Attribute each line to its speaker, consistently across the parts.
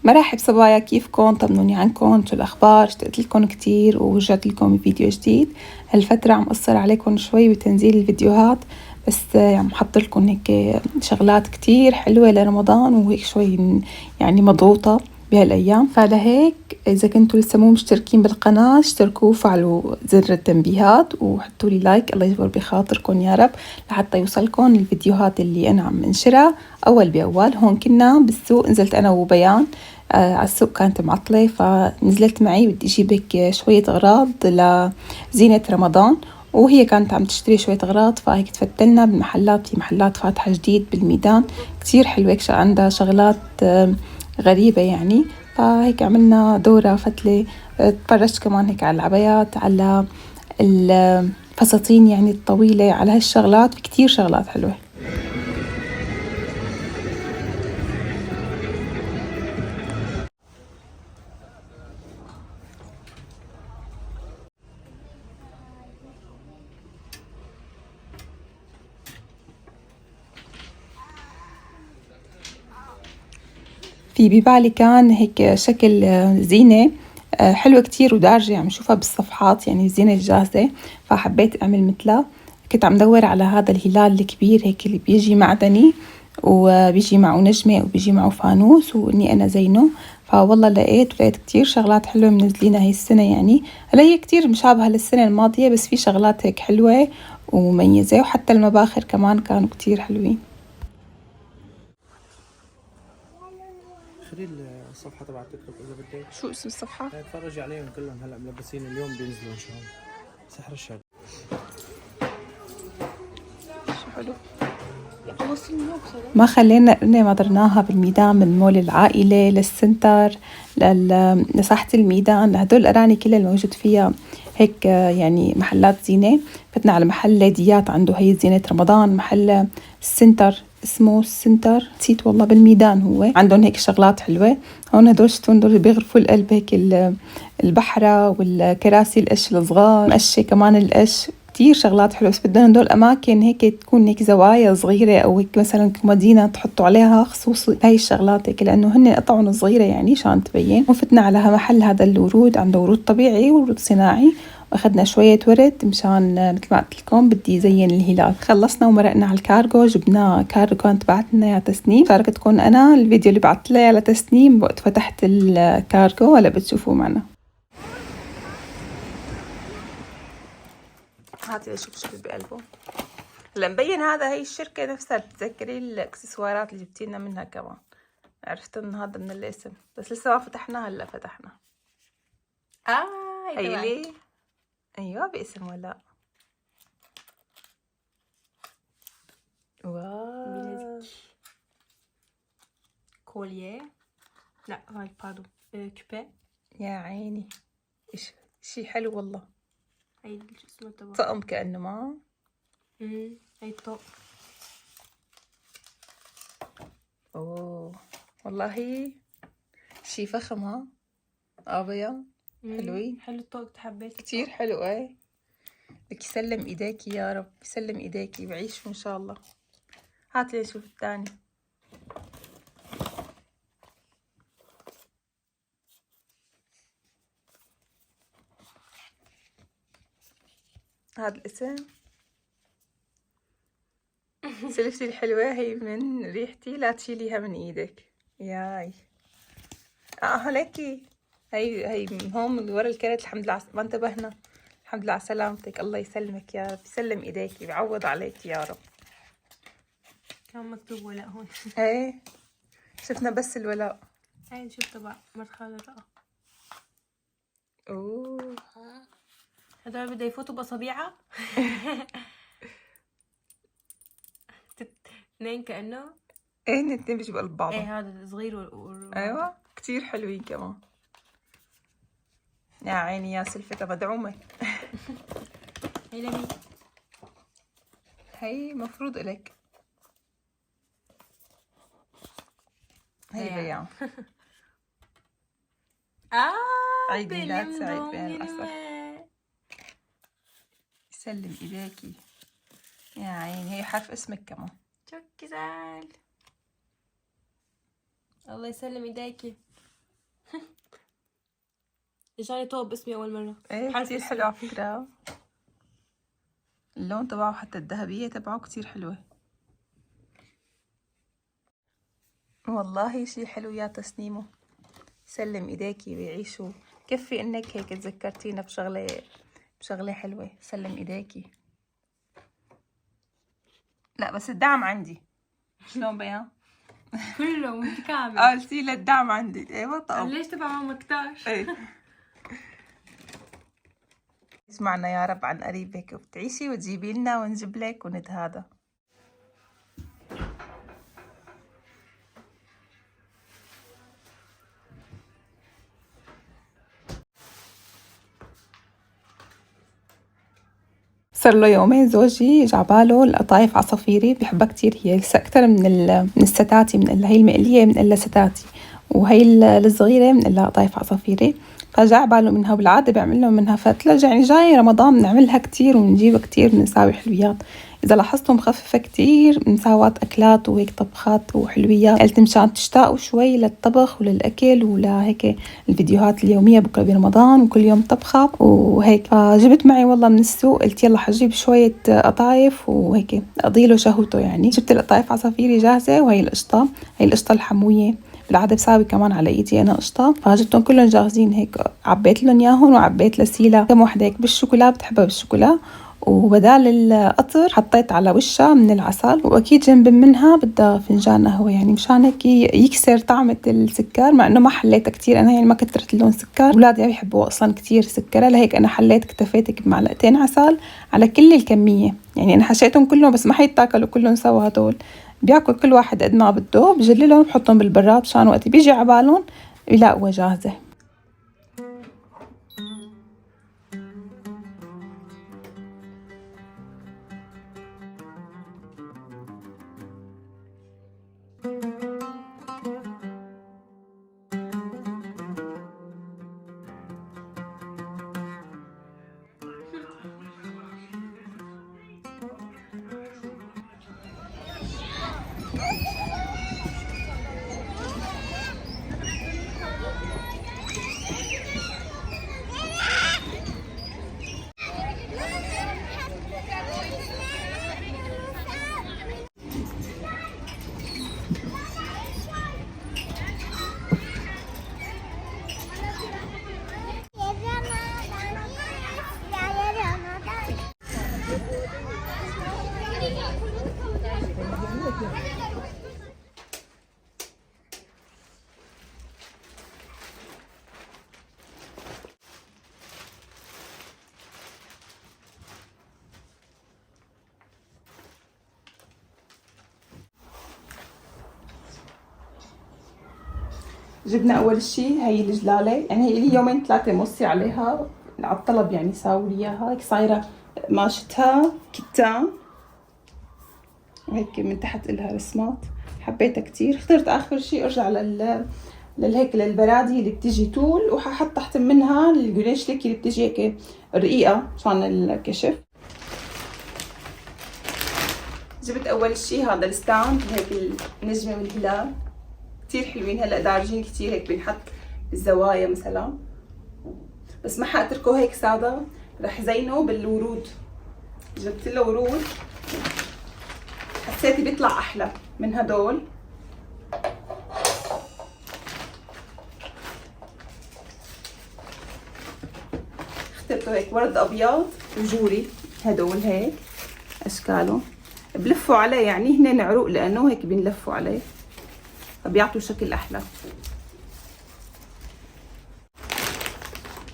Speaker 1: مرحب صبايا، كيفكن؟ طمنوني عنكم، شو الأخبار؟ اشتقت لكم كتير ورجعت لكم بفيديو جديد. هالفترة عم أقصر عليكم شوي بتنزيل الفيديوهات، بس عم حط لكم هيك شغلات كتير حلوة لرمضان، وهيك شوي يعني مضغوطة بهالأيام. فلهيك إذا كنتوا لسه مو مشتركين بالقناة اشتركوا وفعلوا زر التنبيهات وحطوا لي لايك، الله يجبر بخاطركم يا رب، لحتى يوصلكم الفيديوهات اللي أنا عم انشرها أول بأول. هون كنا بالسوق، نزلت أنا وبيان على السوق، كانت معطلة فنزلت معي، بدي أجيب هيك شوية أغراض لزينة رمضان، وهي كانت عم تشتري شوية أغراض، فهيك تفتلنا بالمحلات. في محلات فاتحة جديد بالميدان كتير حلوة، عندها شغلات غريبة يعني. فهيك عملنا دورة فتلة، تفرجت كمان هيك على العبايات، على الفساتين يعني الطويلة، على هالشغلات. في كتير شغلات حلوة. في ببالي كان هيك شكل زينة حلوة كتير ودارجة، عم شوفها بالصفحات يعني الزينة الجاهزة، فحبيت أعمل مثلها. كنت عم دور على هذا الهلال الكبير هيك اللي بيجي معدني وبيجي معه نجمة وبيجي معه فانوس، وإني أنا زينه. فوالله لقيت كتير شغلات حلوة منزلينها هاي السنة. يعني هلا هي كتير مشابهة للسنة الماضية، بس في شغلات هيك حلوة ومميزة، وحتى المباخر كمان كانوا كتير حلوين.
Speaker 2: خلي الصفحة تبع تيك توك إذا بدك.
Speaker 1: شو اسم الصفحة؟
Speaker 2: اتفرجي عليهم كلهم هلا ملبسين، اليوم بينزلوا إن شاء الله. سحر الشاب.
Speaker 1: شو حلو. ما خلينا ما درناها بالميدان، من مول العائلة للسنتر لساحة الميدان، لهدول الأراني كلها الموجود فيها هيك يعني محلات زينة. فتنا على محل ليديات عنده هي زينة رمضان، محل السنتر اسمه السنتر، نسيت والله، بالميدان هو. عندهم هيك شغلات حلوة. هون هدول شتون دول بيغرفوا القلب، هيك البحرة والكراسي القش الصغار، مقشة كمان القش، كتير شغلات حلوة. بس بدنا هدول أماكن هيك تكون هيك زوايا صغيرة، أو هيك مثلا مدينة تحطوا عليها خصوصي هاي الشغلات هيك، لأنه هن قطعهم صغيرة يعني شان تبين. وفتنا على محل هذا الورود، عنده ورود طبيعي وورود صناعي، واخدنا شوية ورد مشان مثل ما قلت لكم بدي زين الهلال. خلصنا ومرقنا على الكارغو، جبنا كارغو كانت بعتنا يا تسنيم، شاركتكم أنا الفيديو اللي بعت لي على تسنيم وقت فتحت الكارغو، ولا بتشوفوه معنا. هاتي اشوف شو بقلبه. هلا مبين هذا هي الشركة نفسها، بتذكري الاكسسوارات اللي جبتي لنا منها كمان. عرفت ان هذا من الاسم، بس لسه ما فتحناه، هلا فتحنا. هي لي ايوه باسم ولا. واو
Speaker 3: كوليه، لا هاي بادو كوبي.
Speaker 1: يا عيني، شي حلو والله.
Speaker 3: هاي شو اسمه تبع
Speaker 1: طقم كأنه ما.
Speaker 3: هاي الطوق.
Speaker 1: اوه والله شي فخم. ها ابيض حلوين،
Speaker 3: حلو الطوق، حبيت
Speaker 1: كتير حلو. ايه لك يسلم ايديكي يا رب، يسلم ايديكي بعيشوا ان شاء الله. هات لي نشوف الثاني. هذا الاسم سلفتي الحلوة هي من ريحتي، لا تشيليها من ايدك ياي. هليكي هي من هون من ورا الكرت. الحمد لله ما انتبهنا. الحمد لله على سلامتك، الله يسلمك يا رب، يسلم ايديكي ويعوض عليك يا رب.
Speaker 3: كان مكتوب ولاء هون.
Speaker 1: ايه شفنا بس الولاء.
Speaker 3: هاي نشوف تبع مرت خالد بقى.
Speaker 1: اوه
Speaker 3: هذول بده يفوتوا بأصابيعها. اثنين كأنه.
Speaker 1: ايه الاتنين بيجوا بقلب بعضهم.
Speaker 3: ايه هذا صغير
Speaker 1: ايوه كتير حلوين كمان. يا عيني يا سلفتها مدعومة.
Speaker 3: هي لمين؟
Speaker 1: هي مفروض إلك. هي بيان. عيد ميلاد سعيد بين الأسف. يسلم إيديكي يا عيني. هي حرف اسمك كمان.
Speaker 3: شكرا، الله يسلم ايديكي. جاني توب باسمي اول مره.
Speaker 1: ايه كتير حلو على فكرة. اللون تبعه حتى الذهبية تبعه كتير حلوة والله. شي حلو يا تصميمه. سلم ايديكي ويعيشوا. كفي انك هيك تذكرتينا بشغلة حلوة. سلم ايديكي. لا بس الدعم عندي. شلون بيان؟
Speaker 3: كله متكامل.
Speaker 1: قلتي لي الدعم عندي. ايوه طب
Speaker 3: ليش تبع ماما كتار؟
Speaker 1: ايه. اسمعنا يا رب عن قريب هيك وبتعيشي وتجيبي لنا ونجيب لك ونتهادى. صار له يومين زوجي جعباله القطايف عصافيري، بحبها كتير هي، لسه أكتر من الستاتي، من هي المقلية من إلا ستاتي، وهي الصغيرة من إلا قطايف عصافيري. فجعباله منها، بالعادة بعمل له منها فتلة، يعني جاي رمضان بنعملها كتير ونجيبها كتير، بنساوي حلويات. إذا لاحظتوا مخففة كتير مساوات أكلات وهيك طبخات وحلويات، قلت مشان تشتاقوا شوي للطبخ وللأكل ولهيك الفيديوهات اليومية بكرة برمضان وكل يوم طبخة وهيك. فجبت معي والله من السوق، قلت يلا حجيب شوية قطايف وهيك أضيله شهوته. يعني جبت القطايف عصافيري جاهزة، وهي القشطة، هي القشطة الحموية، بالعادة بساوي كمان على ايدي انا قشطة، فجبتهم كلهم جاهزين هيك، عبيت لهم ياهن وعبيت لسيلا كم وحدة هيك بالشوكولا، بتحبها بالشوكولا، وبدال القطر حطيت على وشها من العسل، واكيد جنب منها بدها فنجان قهوه، يعني مشان هيك يكسر طعمة السكر، مع انه ما حليتها كتير انا، يعني ما كترت لهم سكر، اولادي بيحبوا اصلا كتير سكر، لهيك انا حليت اكتفيت بمعلقتين عسل على كل الكميه. يعني انا حشيتهم كلهم بس ما حيتاكلوا كلهم سوا، هدول بياكل كل واحد قد ما بده، بجللهم بحطهم بالبراد مشان وقت بيجي عبالهم يلاقوا جاهزه. جبنا اول شيء هي الجلاله، يعني هي لي يومين ثلاثه موصي عليها على الطلب، يعني ساووا لي اياها هيك صايره ماشتها كتان وهيك من تحت لها رسمات، حبيتها كتير. اخترت اخر شيء ارجع للهيك للبرادي اللي بتجي طول، وححط تحت منها الجريش ليكي اللي بتجي هيك رقيقه مشان الكشف. جبت اول شيء هذا الستاند هيك النجمه والهلال، كتير حلوين، هلا دارجين كتير هيك بنحط بالزوايا مثلا، بس ما حاتركه هيك ساده، رح زينه بالورود. جبت له ورود حسيتي بيطلع احلى من هدول. اخترته هيك ورد ابيض وجوري، هدول هيك اشكالهم بلفوا عليه، يعني هن عروق لانه هيك بنلفوا عليه فبيعطوا شكل احلى.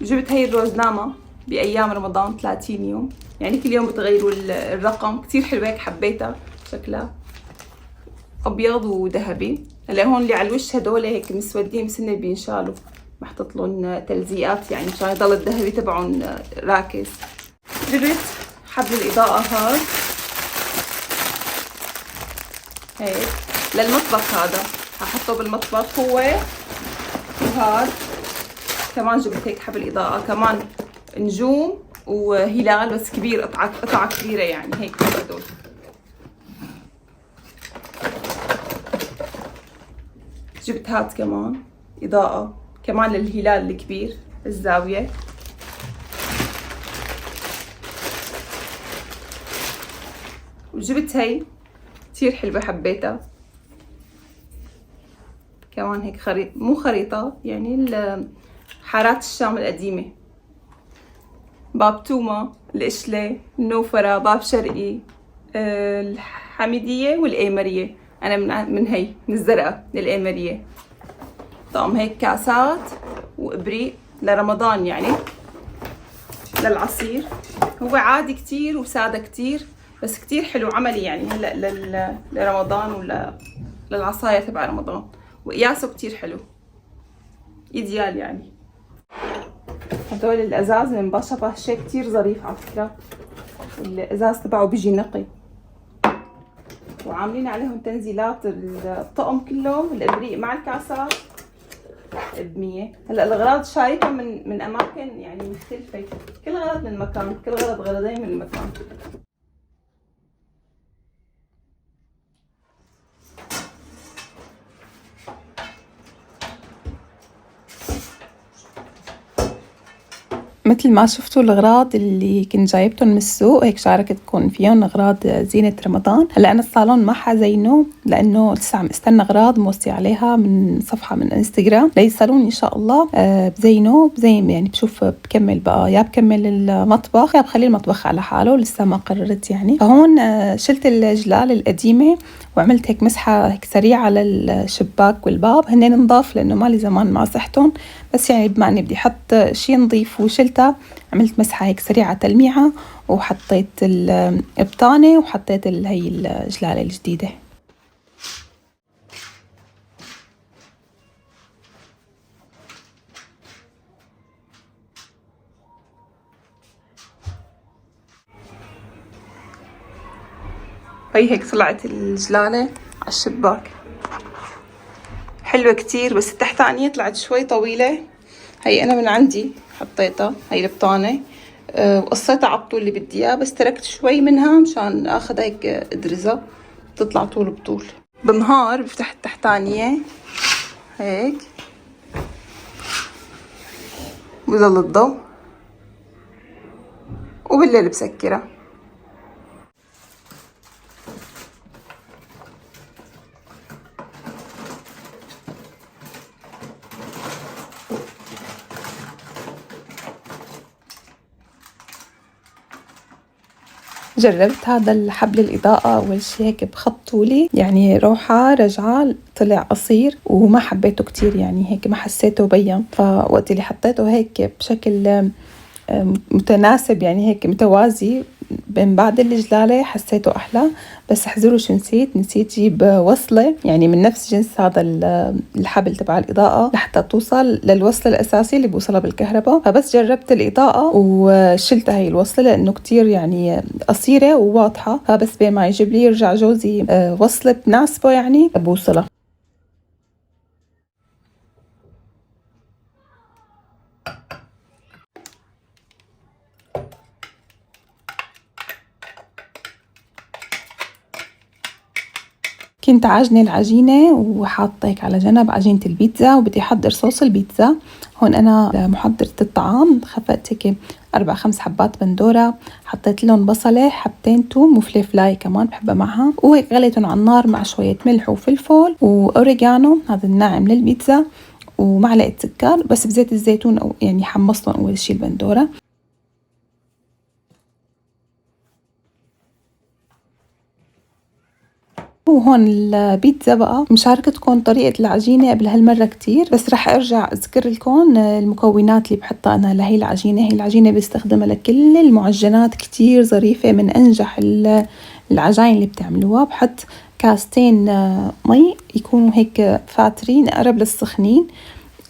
Speaker 1: جبت هي الروزنامه بايام رمضان 30 يوم، يعني كل يوم بتغيروا الرقم، كتير حلوه هيك حبيتها شكلها ابيض وذهبي. هلا هون اللي على الوش هدول هيك مسودين بس هن بينشالوا، بحطط لهم تلزيقات يعني مشان يضل الذهبي تبعهم راكز. جبت حبل الاضاءه هاد هيك للمطبخ، هذا هحطه بالمطبخ هو، وهاد كمان جبت هيك حبل اضاءة، كمان نجوم وهلال بس كبير، قطعة كبيرة يعني هيك هدول. جبت هاد كمان اضاءة كمان للهلال الكبير الزاوية. وجبت هاي كتير حلوة حبيتها كمان، هيك خريطة مو خريطة يعني حارات الشام القديمة، باب توما، الإشلة، النوفرة، باب شرقي، الحميدية والإيمرية. أنا من هي من الزرقاء للإيمرية. طقم هيك كاسات وإبريق لرمضان يعني للعصير. هو عادي كتير وسادة كتير بس كتير حلو عملي يعني هلأ لرمضان ولا للعصاير تبع رمضان، وقياسه كتير حلو إيديال يعني. هدول الأزاز من بشبة شيء كتير ظريف على فكرة، الأزاز تبعه بيجي نقي وعاملين عليهم تنزيلات. الطقم كله الإبريق مع الكاسات ب100. هلا الأغراض شايفة من أماكن يعني مختلفة، كل غرض من مكان، كل غرض غرضين من مكان. مثل ما شفتوا الأغراض اللي كنت جايبتهم من السوق هيك شاركتكم فيهم، أغراض زينة رمضان. هلا أنا الصالون ما حزينه لأنه لسه عم استنى أغراض موصي عليها من صفحة من انستغرام ليصلون إن شاء الله. بزينه بزين يعني، بشوف بكمل بقى يا بكمل المطبخ يا بخلي المطبخ على حاله، لسه ما قررت يعني. فهون شلت الجلال القديمة وعملت هيك مسحة هيك سريعة على الشباك والباب، هنين نضاف لأنه مالي زمان مسحتهم، بس يعني بما اني بدي احط شي نظيف وشلتها عملت مسحة هيك سريعة تلميعة، وحطيت البطانة وحطيت هي الجلالة الجديدة. هيك طلعت الجلالة على الشباك حلوة كتير، بس التحتانية طلعت شوي طويلة. هي أنا من عندي حطيتها هي البطانة وقصيتها على الطول اللي بدي إياه، بس تركت شوي منها مشان آخذ هيك أدرزة تطلع طول بطول. بالنهار بفتح التحتانية هيك بضل الضوء، وبالليل بسكرها. جربت هذا الحبل الإضاءة أول شي هيك بخط طولي يعني، روحة رجعة طلع قصير وما حبيته كتير يعني، هيك ما حسيته بين. فوقت اللي حطيته هيك بشكل متناسب يعني هيك متوازي بين بعض الجلالة حسيته أحلى. بس احذروا شو نسيت جيب وصلة يعني من نفس جنس هذا الحبل تبع الإضاءة لحتى توصل للوصلة الأساسي اللي بوصلها بالكهرباء. فبس جربت الإضاءة وشلتها هي الوصلة لأنه كتير يعني قصيرة وواضحة، فبس بين ما يجيب لي يرجع جوزي وصلة تناسبه يعني بوصلها. كنت عاجنة العجينة وحاطة هيك على جنب عجينة البيتزا، وبدي أحضر صوص البيتزا. هون أنا محضرة الطعام خفقت هيك 4-5 حبات بندورة، حطيت لهم بصلة، حبتين توم وفليفلاي كمان بحبها معها، وهيك غليتهم على النار مع شوية ملح وفلفل وأوريغانو هذا الناعم للبيتزا ومعلقة سكر بس بزيت الزيتون، أو يعني حمصتهم أول شي البندورة. وهون البيتزا بقى مشاركتكم طريقة العجينة قبل هالمرة كتير، بس رح أرجع أذكر لكم المكونات اللي بحطها أنا لهي العجينة. هي العجينة بستخدمها لكل المعجنات، كتير ظريفة، من أنجح العجائن اللي بتعملوها. بحط كاستين مي يكونوا هيك فاترين قرب للسخنين،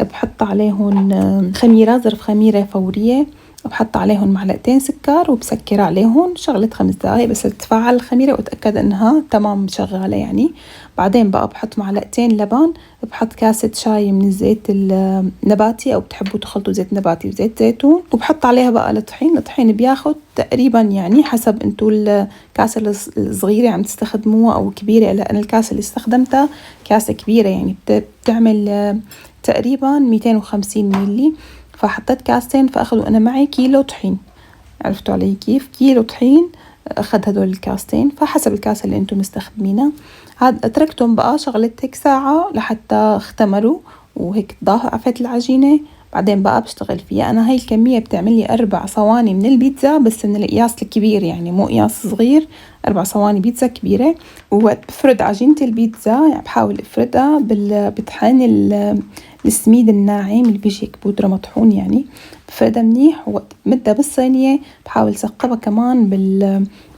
Speaker 1: بحط عليهم خميرة، ظرف خميرة فورية وبحط عليهم معلقتين سكر وبسكر عليهم شغلة 5 دقايق بس تتفاعل الخميرة واتأكد انها تمام شغالة يعني. بعدين بقى بحط معلقتين لبن، بحط كاسة شاي من الزيت النباتي او بتحبوا تخلطوا زيت نباتي وزيت زيتون، وبحط عليها بقى الطحين بياخد تقريبا يعني حسب انتوا الكاسة الصغيرة عم تستخدموها او كبيرة. لان الكاسة اللي استخدمتها كاسة كبيرة يعني بتعمل تقريبا 250 ملي، فحطيت كاستين فأخذوا أنا معي كيلو طحين. عرفتوا علي كيف؟ كيلو طحين أخذ هدول الكاستين، فحسب الكاسة اللي أنتم مستخدمينها. هاد تركتهم بقى شغلت هيك ساعة لحتى اختمروا وهيك ضعفت العجينة. بعدين بقى بشتغل فيها أنا. هاي الكمية بتعمل لي 4 صواني من البيتزا بس من القياس الكبير يعني مو قياس صغير، 4 صواني بيتزا كبيرة. ووقت بفرد عجينة البيتزا يعني بحاول افردها بطحين السميد الناعم اللي بيجي هيك بودرة مطحون يعني، بفردها منيح. ووقت بمدها بالصينية بحاول سقبها كمان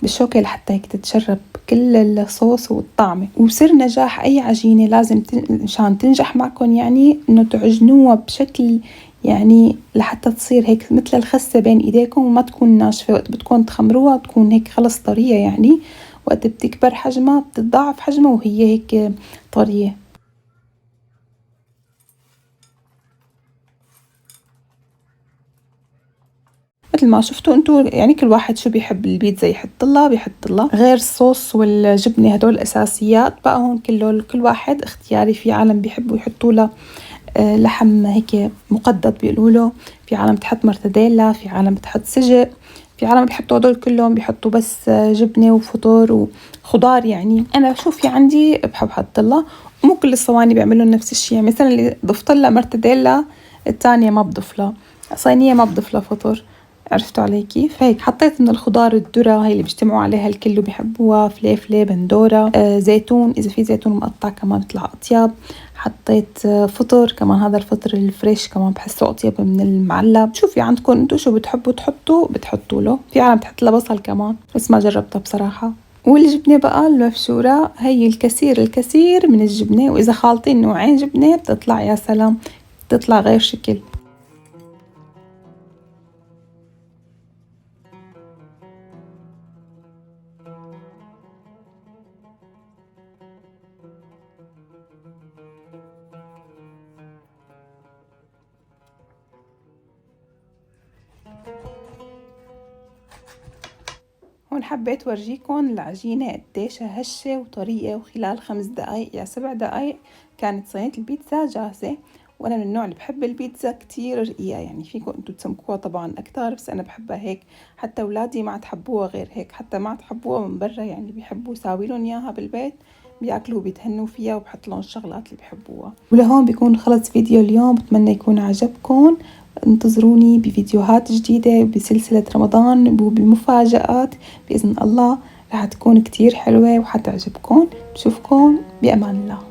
Speaker 1: بالشوكة لحتى هيك تتشرب كل الصوص والطعمة. وسر نجاح أي عجينة لازم مشان تنجح معكم يعني إنه تعجنوها بشكل يعني لحتى تصير هيك مثل الخسة بين إيديكم وما تكون ناشفة. وقت بتكون تخمروها تكون هيك خلص طرية يعني، وقت بتكبر حجمها بتتضاعف حجمها وهي هيك طرية. مثل ما شفتوا انتوا يعني كل واحد شو بيحب البيتزا بيحط لها غير الصوص والجبنة، هدول الأساسيات. بقى هون كل واحد اختياري. في عالم بيحبوا يحطوا له لحم هيك مقدد بيقولوا له، في عالم بتحط مرتديلا، في عالم بتحط سجق، في عالم بيحطوا هدول كلهم بيحطوا بس جبنة وفطور وخضار. يعني أنا شو في عندي بحب حط لها. مو كل الصواني بيعملوا نفس الشيء يعني، مثلا اللي ضفت لها مرتديلا الثانية ما بضيف لها، صينية ما بضيف لها فطور. عرفتوا علي كيف؟ هيك حطيت من الخضار الذرة هاي اللي بيجتمعوا عليها الكل وبيحبوها، فليفلة، بندورة، زيتون، إذا في زيتون مقطع كمان بيطلع أطيب. حطيت فطر كمان، هذا الفطر الفريش كمان بحسه أطيب من المعلب. شوفي عندكم انتو شو بتحبوا بتحطوا له. في عالم بتحط له بصل كمان بس ما جربتها بصراحة. والجبنة بقى المبشورة هي الكثير من الجبنة، وإذا خالطين نوعين جبنة بتطلع يا سلام، بتطلع غير شكل. هون حبيت ورجيكم العجينة قديش هشة وطرية، وخلال 5 دقايق يا 7 دقايق كانت صينية البيتزا جاهزة. وأنا من النوع اللي بحب البيتزا كتير رقيقة يعني، فيكم انتوا تسمكوها طبعا أكتر بس أنا بحبها هيك. حتى أولادي ما تحبوها غير هيك، حتى ما تحبوها من برا يعني بيحبوا ساويلهم إياها بالبيت بياكلوا وبيتهنوا فيها وبحط لهم الشغلات اللي بيحبوها. ولهون بيكون خلص فيديو اليوم، بتمنى يكون عجبكم. انتظروني بفيديوهات جديدة بسلسلة رمضان وبمفاجآت بإذن الله، رح تكون كتير حلوة وحتعجبكم. بشوفكم بأمان الله.